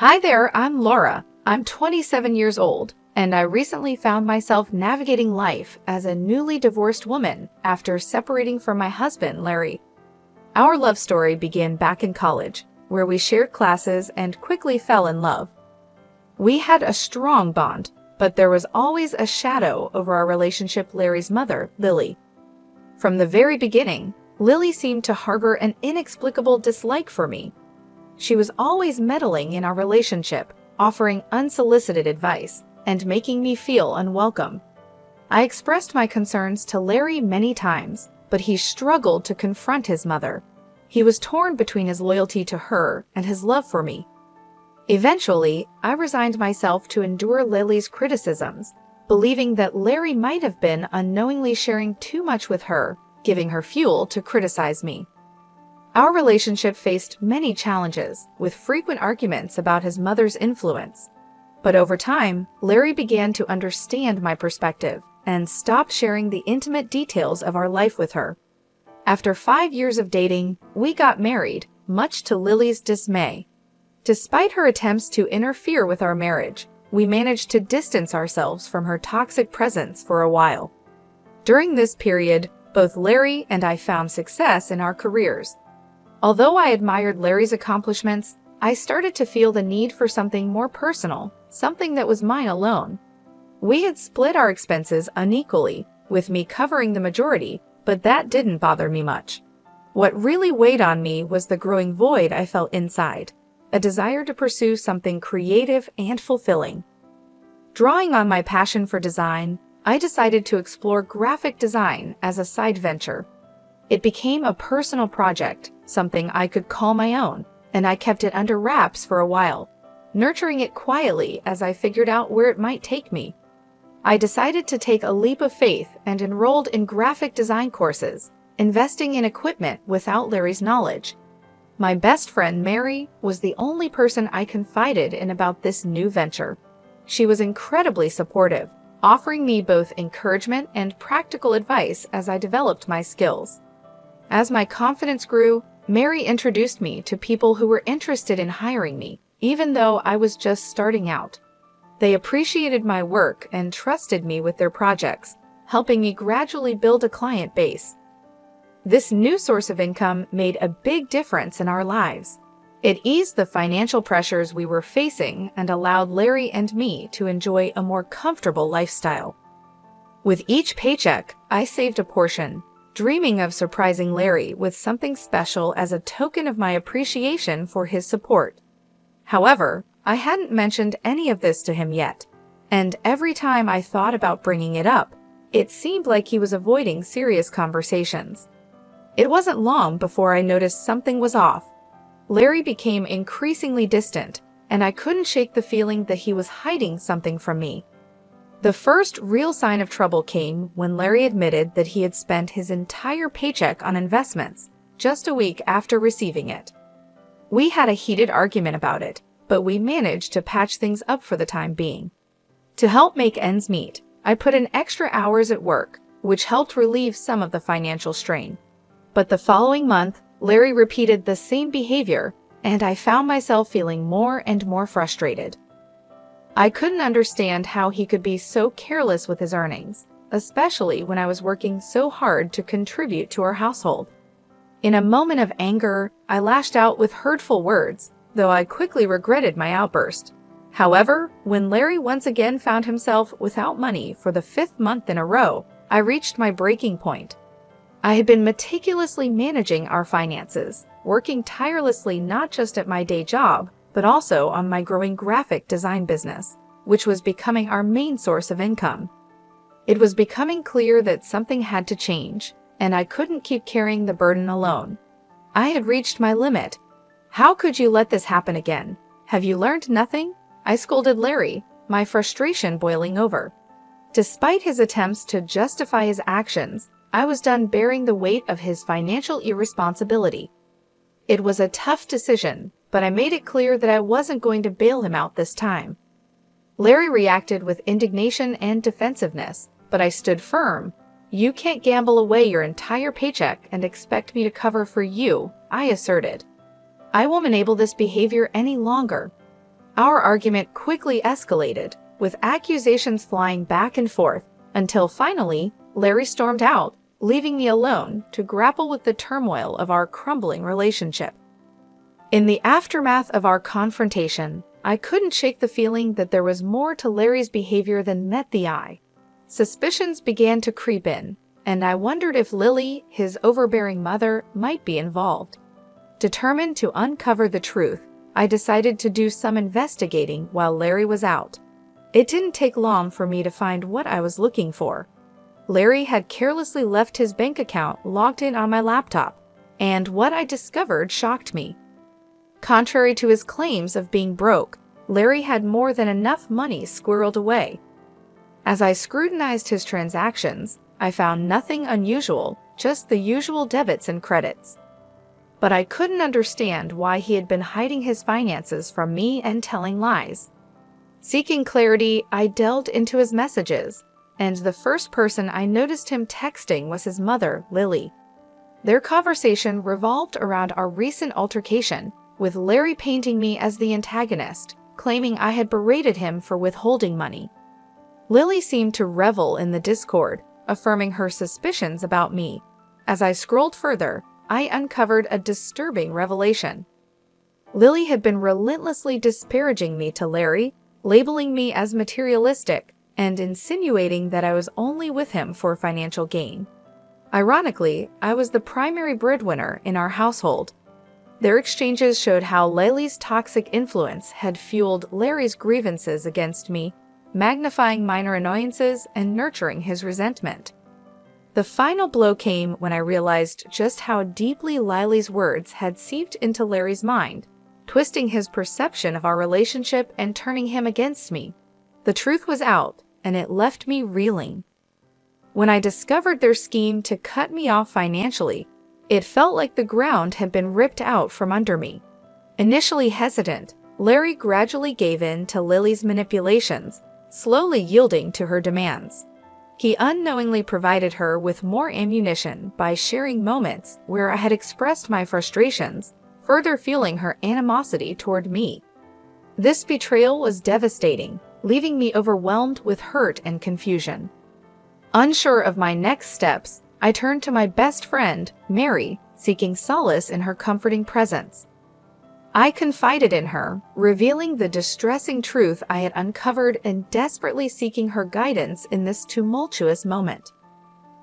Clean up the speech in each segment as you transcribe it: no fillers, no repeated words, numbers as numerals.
Hi there, I'm Laura. I'm 27 years old, and I recently found myself navigating life as a newly divorced woman after separating from my husband, Larry. Our love story began back in college, where we shared classes and quickly fell in love. We had a strong bond, but there was always a shadow over our relationship. Larry's mother, Lily. From the very beginning, Lily seemed to harbor an inexplicable dislike for me. She was always meddling in our relationship, offering unsolicited advice, and making me feel unwelcome. I expressed my concerns to Larry many times, but he struggled to confront his mother. He was torn between his loyalty to her and his love for me. Eventually, I resigned myself to endure Lily's criticisms, believing that Larry might have been unknowingly sharing too much with her, giving her fuel to criticize me. Our relationship faced many challenges, with frequent arguments about his mother's influence. But over time, Larry began to understand my perspective and stopped sharing the intimate details of our life with her. After 5 years of dating, we got married, much to Lily's dismay. Despite her attempts to interfere with our marriage, we managed to distance ourselves from her toxic presence for a while. During this period, both Larry and I found success in our careers. Although I admired Larry's accomplishments, I started to feel the need for something more personal, something that was mine alone. We had split our expenses unequally, with me covering the majority, but that didn't bother me much. What really weighed on me was the growing void I felt inside, a desire to pursue something creative and fulfilling. Drawing on my passion for design, I decided to explore graphic design as a side venture. It became a personal project, something I could call my own, and I kept it under wraps for a while, nurturing it quietly as I figured out where it might take me. I decided to take a leap of faith and enrolled in graphic design courses, investing in equipment without Larry's knowledge. My best friend, Mary, was the only person I confided in about this new venture. She was incredibly supportive, offering me both encouragement and practical advice as I developed my skills. As my confidence grew, Mary introduced me to people who were interested in hiring me, even though I was just starting out. They appreciated my work and trusted me with their projects, helping me gradually build a client base. This new source of income made a big difference in our lives. It eased the financial pressures we were facing and allowed Larry and me to enjoy a more comfortable lifestyle. With each paycheck, I saved a portion, dreaming of surprising Larry with something special as a token of my appreciation for his support. However, I hadn't mentioned any of this to him yet, and every time I thought about bringing it up, it seemed like he was avoiding serious conversations. It wasn't long before I noticed something was off. Larry became increasingly distant, and I couldn't shake the feeling that he was hiding something from me. The first real sign of trouble came when Larry admitted that he had spent his entire paycheck on investments just a week after receiving it. We had a heated argument about it, but we managed to patch things up for the time being. To help make ends meet, I put in extra hours at work, which helped relieve some of the financial strain. But the following month, Larry repeated the same behavior, and I found myself feeling more and more frustrated. I couldn't understand how he could be so careless with his earnings, especially when I was working so hard to contribute to our household. In a moment of anger, I lashed out with hurtful words, though I quickly regretted my outburst. However, when Larry once again found himself without money for the 5th month in a row, I reached my breaking point. I had been meticulously managing our finances, working tirelessly not just at my day job, but also on my growing graphic design business, which was becoming our main source of income. It was becoming clear that something had to change, and I couldn't keep carrying the burden alone. I had reached my limit. "How could you let this happen again? Have you learned nothing?" I scolded Larry, my frustration boiling over. Despite his attempts to justify his actions, I was done bearing the weight of his financial irresponsibility. It was a tough decision, but I made it clear that I wasn't going to bail him out this time. Larry reacted with indignation and defensiveness, but I stood firm. "You can't gamble away your entire paycheck and expect me to cover for you," I asserted. "I won't enable this behavior any longer." Our argument quickly escalated, with accusations flying back and forth, until finally, Larry stormed out, leaving me alone to grapple with the turmoil of our crumbling relationship. In the aftermath of our confrontation, I couldn't shake the feeling that there was more to Larry's behavior than met the eye. Suspicions began to creep in, and I wondered if Lily, his overbearing mother, might be involved. Determined to uncover the truth, I decided to do some investigating while Larry was out. It didn't take long for me to find what I was looking for. Larry had carelessly left his bank account logged in on my laptop, and what I discovered shocked me. Contrary to his claims of being broke, Larry had more than enough money squirreled away. As I scrutinized his transactions, I found nothing unusual, just the usual debits and credits. But I couldn't understand why he had been hiding his finances from me and telling lies. Seeking clarity, I delved into his messages, and the first person I noticed him texting was his mother, Lily. Their conversation revolved around our recent altercation, with Larry painting me as the antagonist, claiming I had berated him for withholding money. Lily seemed to revel in the discord, affirming her suspicions about me. As I scrolled further, I uncovered a disturbing revelation. Lily had been relentlessly disparaging me to Larry, labeling me as materialistic, and insinuating that I was only with him for financial gain. Ironically, I was the primary breadwinner in our household. Their exchanges showed how Lily's toxic influence had fueled Larry's grievances against me, magnifying minor annoyances and nurturing his resentment. The final blow came when I realized just how deeply Lily's words had seeped into Larry's mind, twisting his perception of our relationship and turning him against me. The truth was out, and it left me reeling. When I discovered their scheme to cut me off financially, it felt like the ground had been ripped out from under me. Initially hesitant, Larry gradually gave in to Lily's manipulations, slowly yielding to her demands. He unknowingly provided her with more ammunition by sharing moments where I had expressed my frustrations, further fueling her animosity toward me. This betrayal was devastating, leaving me overwhelmed with hurt and confusion. Unsure of my next steps, I turned to my best friend, Mary, seeking solace in her comforting presence. I confided in her, revealing the distressing truth I had uncovered and desperately seeking her guidance in this tumultuous moment.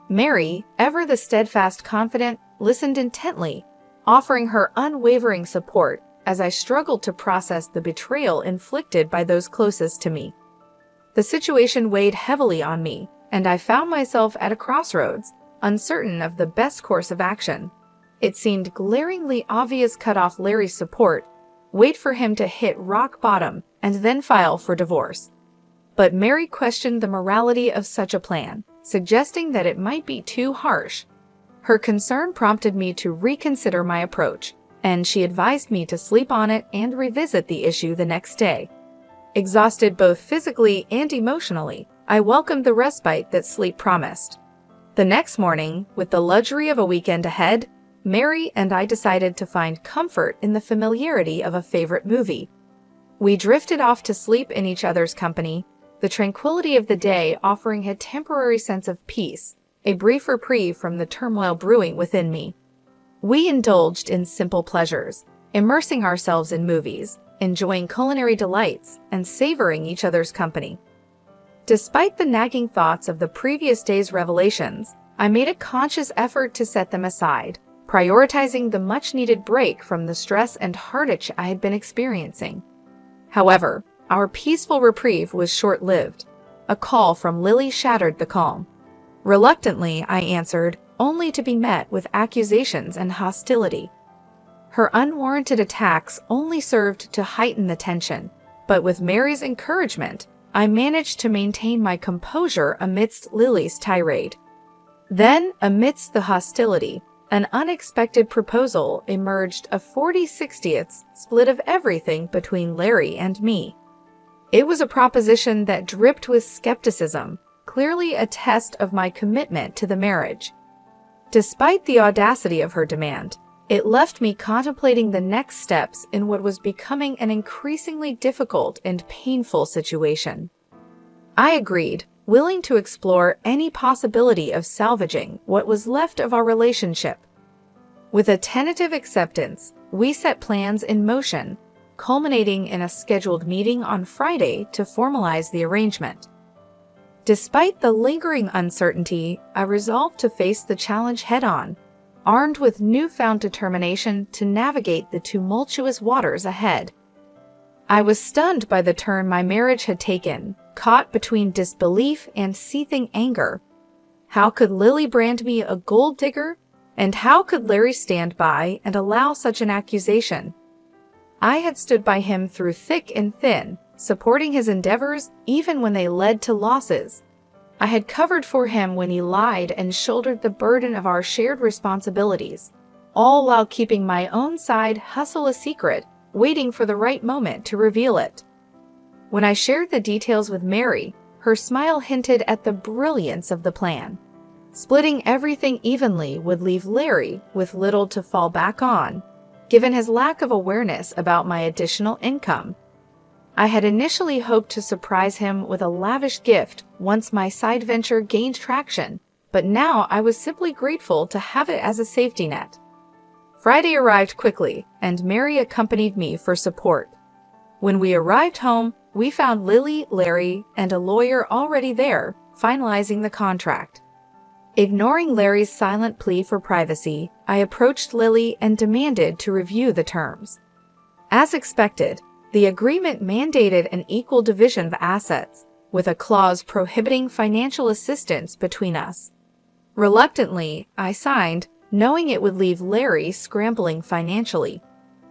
Mary, ever the steadfast confidant, listened intently, offering her unwavering support as I struggled to process the betrayal inflicted by those closest to me. The situation weighed heavily on me, and I found myself at a crossroads, uncertain of the best course of action. It seemed glaringly obvious cut off Larry's support, wait for him to hit rock bottom, and then file for divorce. But Mary questioned the morality of such a plan, suggesting that it might be too harsh. Her concern prompted me to reconsider my approach, and she advised me to sleep on it and revisit the issue the next day. Exhausted both physically and emotionally, I welcomed the respite that sleep promised. The next morning, with the luxury of a weekend ahead, Mary and I decided to find comfort in the familiarity of a favorite movie. We drifted off to sleep in each other's company, the tranquility of the day offering a temporary sense of peace, a brief reprieve from the turmoil brewing within me. We indulged in simple pleasures, immersing ourselves in movies, enjoying culinary delights, and savoring each other's company. Despite the nagging thoughts of the previous day's revelations, I made a conscious effort to set them aside, prioritizing the much-needed break from the stress and heartache I had been experiencing. However, our peaceful reprieve was short-lived. A call from Lily shattered the calm. Reluctantly, I answered, only to be met with accusations and hostility. Her unwarranted attacks only served to heighten the tension, but with Mary's encouragement, I managed to maintain my composure amidst Lily's tirade. Then, amidst the hostility, an unexpected proposal emerged, a 40/60 split of everything between Larry and me. It was a proposition that dripped with skepticism, clearly a test of my commitment to the marriage. Despite the audacity of her demand, It left me contemplating the next steps in what was becoming an increasingly difficult and painful situation. I agreed, willing to explore any possibility of salvaging what was left of our relationship. With a tentative acceptance, we set plans in motion, culminating in a scheduled meeting on Friday to formalize the arrangement. Despite the lingering uncertainty, I resolved to face the challenge head-on, armed with newfound determination to navigate the tumultuous waters ahead. I was stunned by the turn my marriage had taken, caught between disbelief and seething anger. How could Lily brand me a gold digger? And how could Larry stand by and allow such an accusation? I had stood by him through thick and thin, supporting his endeavors even when they led to losses. I had covered for him when he lied and shouldered the burden of our shared responsibilities, all while keeping my own side hustle a secret, waiting for the right moment to reveal it. When I shared the details with Mary, her smile hinted at the brilliance of the plan. Splitting everything evenly would leave Larry with little to fall back on, given his lack of awareness about my additional income. I had initially hoped to surprise him with a lavish gift once my side venture gained traction, but now I was simply grateful to have it as a safety net. Friday arrived quickly, and Mary accompanied me for support. When we arrived home, we found Lily, Larry, and a lawyer already there, finalizing the contract. Ignoring Larry's silent plea for privacy, I approached Lily and demanded to review the terms. As expected, the agreement mandated an equal division of assets, with a clause prohibiting financial assistance between us. Reluctantly, I signed, knowing it would leave Larry scrambling financially.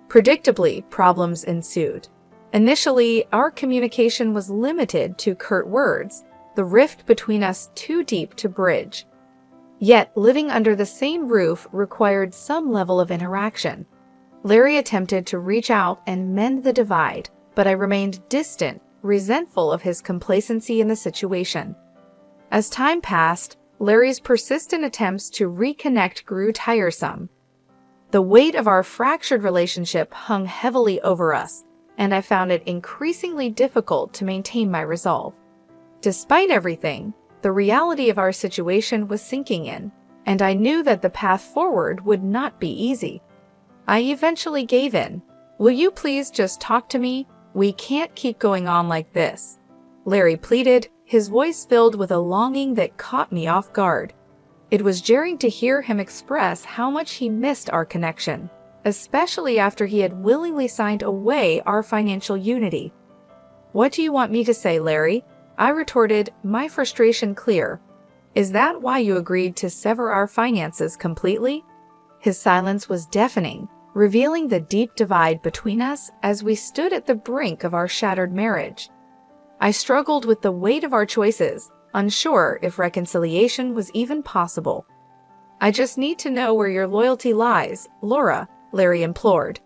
Predictably, problems ensued. Initially, our communication was limited to curt words, the rift between us too deep to bridge. Yet, living under the same roof required some level of interaction. Larry attempted to reach out and mend the divide, but I remained distant, resentful of his complacency in the situation. As time passed, Larry's persistent attempts to reconnect grew tiresome. The weight of our fractured relationship hung heavily over us, and I found it increasingly difficult to maintain my resolve. Despite everything, the reality of our situation was sinking in, and I knew that the path forward would not be easy. I eventually gave in. "Will you please just talk to me? We can't keep going on like this," Larry pleaded, his voice filled with a longing that caught me off guard. It was jarring to hear him express how much he missed our connection, especially after he had willingly signed away our financial unity. "What do you want me to say, Larry?" I retorted, my frustration clear. "Is that why you agreed to sever our finances completely?" His silence was deafening, revealing the deep divide between us as we stood at the brink of our shattered marriage. I struggled with the weight of our choices, unsure if reconciliation was even possible. "I just need to know where your loyalty lies, Laura," Larry implored.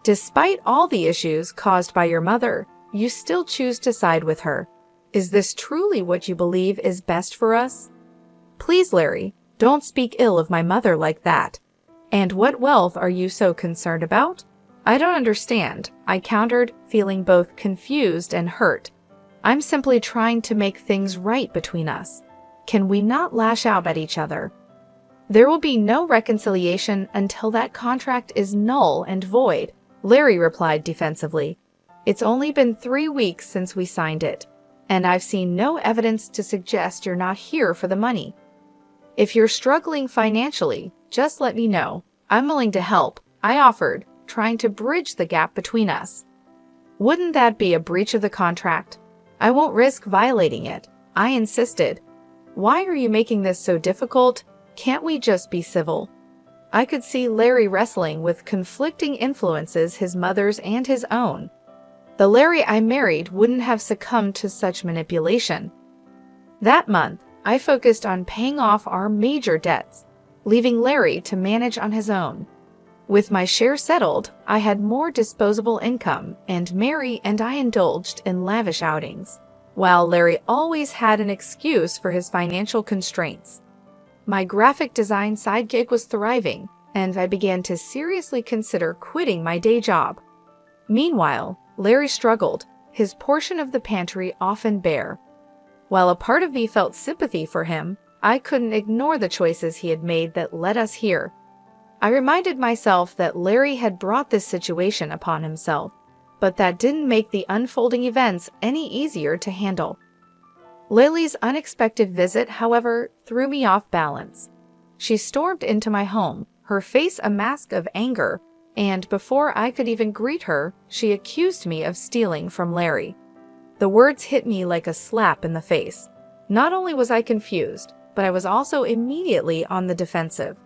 "Despite all the issues caused by your mother, you still choose to side with her. Is this truly what you believe is best for us?" "Please, Larry, don't speak ill of my mother like that. And what wealth are you so concerned about?" "I don't understand," I countered, feeling both confused and hurt. "I'm simply trying to make things right between us. Can we not lash out at each other?" "There will be no reconciliation until that contract is null and void," Larry replied defensively. "It's only been 3 weeks since we signed it, and I've seen no evidence to suggest you're not here for the money. If you're struggling financially, just let me know. I'm willing to help," I offered, trying to bridge the gap between us. "Wouldn't that be a breach of the contract?" "I won't risk violating it," I insisted. "Why are you making this so difficult? Can't we just be civil?" I could see Larry wrestling with conflicting influences, his mother's and his own. The Larry I married wouldn't have succumbed to such manipulation. That month, I focused on paying off our major debts, leaving Larry to manage on his own. With my share settled, I had more disposable income, and Mary and I indulged in lavish outings, while Larry always had an excuse for his financial constraints. My graphic design side gig was thriving, and I began to seriously consider quitting my day job. Meanwhile, Larry struggled, his portion of the pantry often bare. While a part of me felt sympathy for him, I couldn't ignore the choices he had made that led us here. I reminded myself that Larry had brought this situation upon himself, but that didn't make the unfolding events any easier to handle. Lily's unexpected visit, however, threw me off balance. She stormed into my home, her face a mask of anger, and before I could even greet her, she accused me of stealing from Larry. The words hit me like a slap in the face. Not only was I confused, but I was also immediately on the defensive.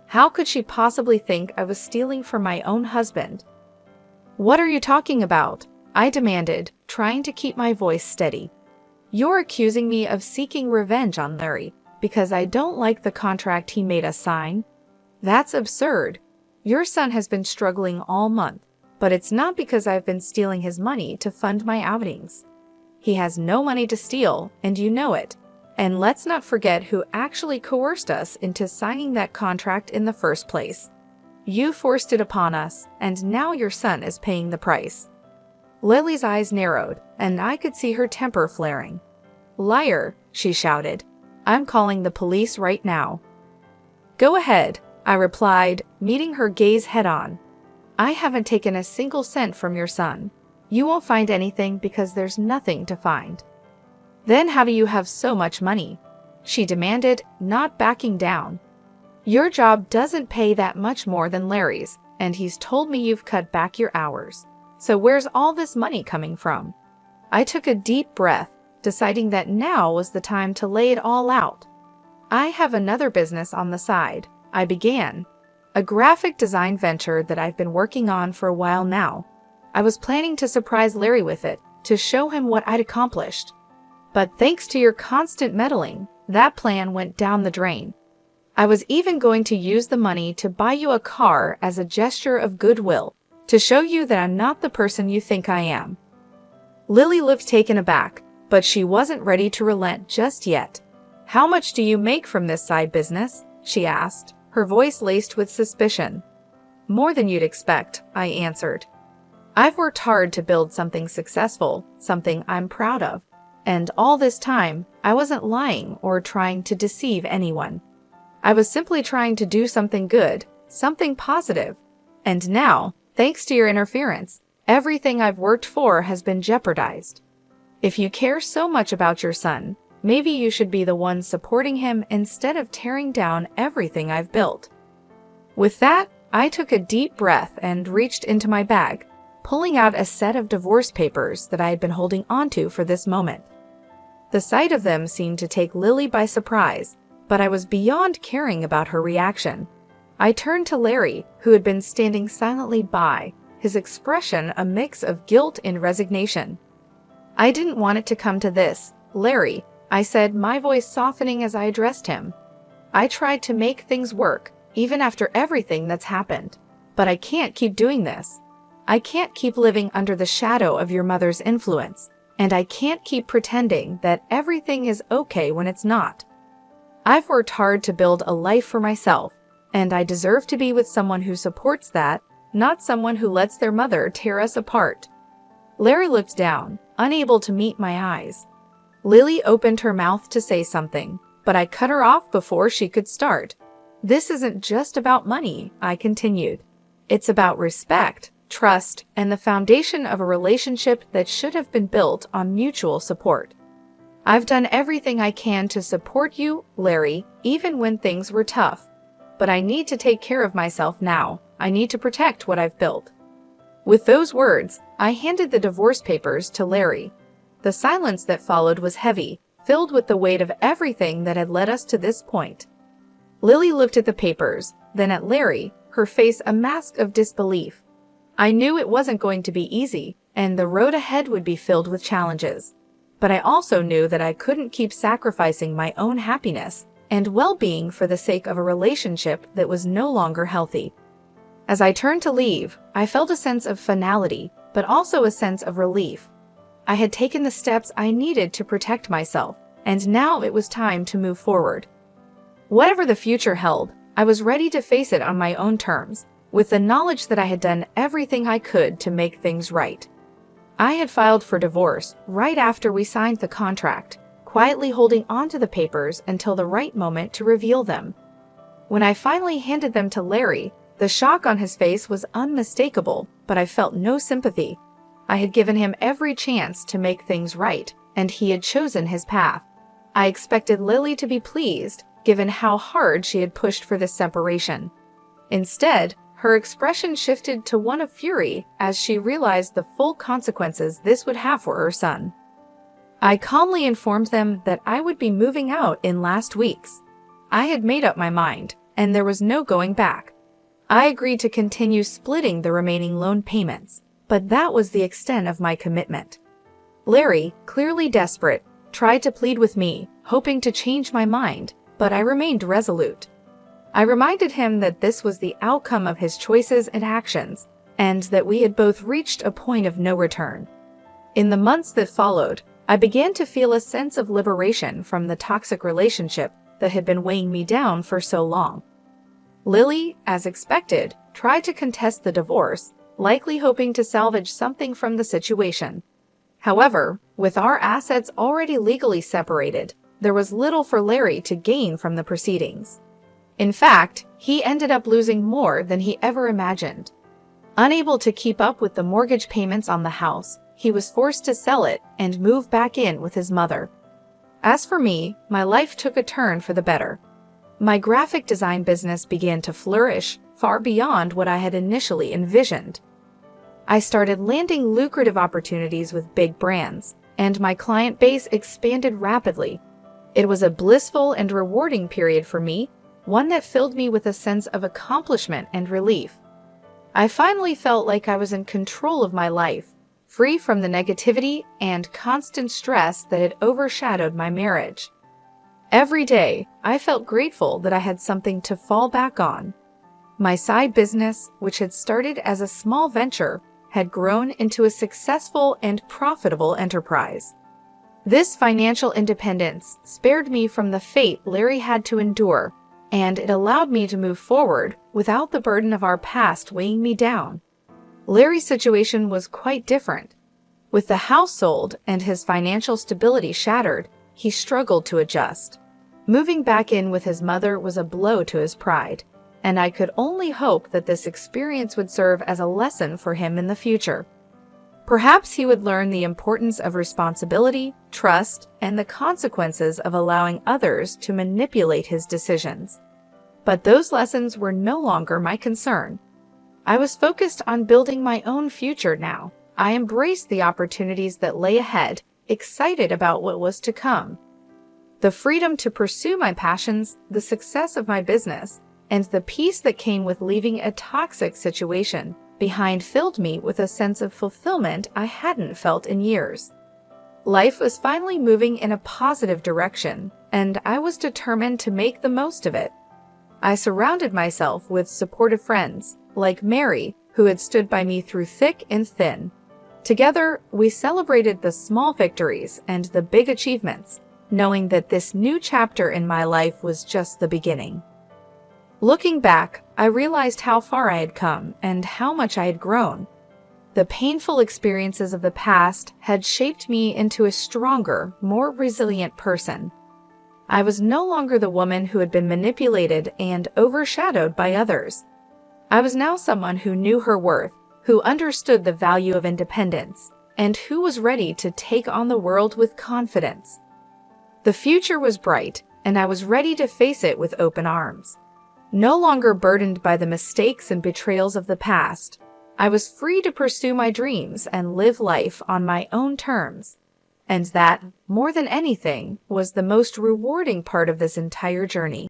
How could she possibly think I was stealing from my own husband? "What are you talking about?" I demanded, trying to keep my voice steady. "You're accusing me of seeking revenge on Larry because I don't like the contract he made us sign? That's absurd. Your son has been struggling all month, but it's not because I've been stealing his money to fund my outings. He has no money to steal, and you know it. And let's not forget who actually coerced us into signing that contract in the first place. You forced it upon us, and now your son is paying the price." Lily's eyes narrowed, and I could see her temper flaring. "Liar," she shouted. "I'm calling the police right now." "Go ahead," I replied, meeting her gaze head-on. "I haven't taken a single cent from your son. You won't find anything because there's nothing to find." "Then how do you have so much money?" she demanded, not backing down. "Your job doesn't pay that much more than Larry's, and he's told me you've cut back your hours. So where's all this money coming from?" I took a deep breath, deciding that now was the time to lay it all out. "I have another business on the side," I began. "A graphic design venture that I've been working on for a while now. I was planning to surprise Larry with it, to show him what I'd accomplished. But thanks to your constant meddling, that plan went down the drain. I was even going to use the money to buy you a car as a gesture of goodwill, to show you that I'm not the person you think I am." Lily looked taken aback, but she wasn't ready to relent just yet. "How much do you make from this side business?" she asked, her voice laced with suspicion. "More than you'd expect," I answered. "I've worked hard to build something successful, something I'm proud of. And all this time, I wasn't lying or trying to deceive anyone. I was simply trying to do something good, something positive. And now, thanks to your interference, everything I've worked for has been jeopardized. If you care so much about your son, maybe you should be the one supporting him instead of tearing down everything I've built." With that, I took a deep breath and reached into my bag, pulling out a set of divorce papers that I had been holding onto for this moment. The sight of them seemed to take Lily by surprise, but I was beyond caring about her reaction. I turned to Larry, who had been standing silently by, his expression a mix of guilt and resignation. "I didn't want it to come to this, Larry," I said, my voice softening as I addressed him. "I tried to make things work, even after everything that's happened. But I can't keep doing this. I can't keep living under the shadow of your mother's influence, and I can't keep pretending that everything is okay when it's not. I've worked hard to build a life for myself, and I deserve to be with someone who supports that, not someone who lets their mother tear us apart." Larry looked down, unable to meet my eyes. Lily opened her mouth to say something, but I cut her off before she could start. "This isn't just about money," I continued. "It's about respect, trust, and the foundation of a relationship that should have been built on mutual support. I've done everything I can to support you, Larry, even when things were tough. But I need to take care of myself now. I need to protect what I've built." With those words, I handed the divorce papers to Larry. The silence that followed was heavy, filled with the weight of everything that had led us to this point. Lily looked at the papers, then at Larry, her face a mask of disbelief. I knew it wasn't going to be easy, and the road ahead would be filled with challenges. But I also knew that I couldn't keep sacrificing my own happiness and well-being for the sake of a relationship that was no longer healthy. As I turned to leave, I felt a sense of finality, but also a sense of relief. I had taken the steps I needed to protect myself, and now it was time to move forward. Whatever the future held, I was ready to face it on my own terms, with the knowledge that I had done everything I could to make things right. I had filed for divorce right after we signed the contract, quietly holding onto the papers until the right moment to reveal them. When I finally handed them to Larry, the shock on his face was unmistakable, but I felt no sympathy. I had given him every chance to make things right, and he had chosen his path. I expected Lily to be pleased, given how hard she had pushed for this separation. Instead, her expression shifted to one of fury as she realized the full consequences this would have for her son. I calmly informed them that I would be moving out in last weeks. I had made up my mind, and there was no going back. I agreed to continue splitting the remaining loan payments, but that was the extent of my commitment. Larry, clearly desperate, tried to plead with me, hoping to change my mind, but I remained resolute. I reminded him that this was the outcome of his choices and actions, and that we had both reached a point of no return. In the months that followed, I began to feel a sense of liberation from the toxic relationship that had been weighing me down for so long. Lily, as expected, tried to contest the divorce, likely hoping to salvage something from the situation. However, with our assets already legally separated, there was little for Larry to gain from the proceedings. In fact, he ended up losing more than he ever imagined. Unable to keep up with the mortgage payments on the house, he was forced to sell it and move back in with his mother. As for me, my life took a turn for the better. My graphic design business began to flourish far beyond what I had initially envisioned. I started landing lucrative opportunities with big brands, and my client base expanded rapidly. It was a blissful and rewarding period for me, one that filled me with a sense of accomplishment and relief. I finally felt like I was in control of my life, free from the negativity and constant stress that had overshadowed my marriage. Every day, I felt grateful that I had something to fall back on. My side business, which had started as a small venture, had grown into a successful and profitable enterprise. This financial independence spared me from the fate Larry had to endure, and it allowed me to move forward without the burden of our past weighing me down. Larry's situation was quite different. With the house sold and his financial stability shattered, he struggled to adjust. Moving back in with his mother was a blow to his pride, and I could only hope that this experience would serve as a lesson for him in the future. Perhaps he would learn the importance of responsibility, trust, and the consequences of allowing others to manipulate his decisions. But those lessons were no longer my concern. I was focused on building my own future now. I embraced the opportunities that lay ahead, excited about what was to come. The freedom to pursue my passions, the success of my business, and the peace that came with leaving a toxic situation behind filled me with a sense of fulfillment I hadn't felt in years. Life was finally moving in a positive direction, and I was determined to make the most of it. I surrounded myself with supportive friends, like Mary, who had stood by me through thick and thin. Together, we celebrated the small victories and the big achievements, knowing that this new chapter in my life was just the beginning. Looking back, I realized how far I had come and how much I had grown. The painful experiences of the past had shaped me into a stronger, more resilient person. I was no longer the woman who had been manipulated and overshadowed by others. I was now someone who knew her worth, who understood the value of independence, and who was ready to take on the world with confidence. The future was bright, and I was ready to face it with open arms. No longer burdened by the mistakes and betrayals of the past, I was free to pursue my dreams and live life on my own terms. And that, more than anything, was the most rewarding part of this entire journey.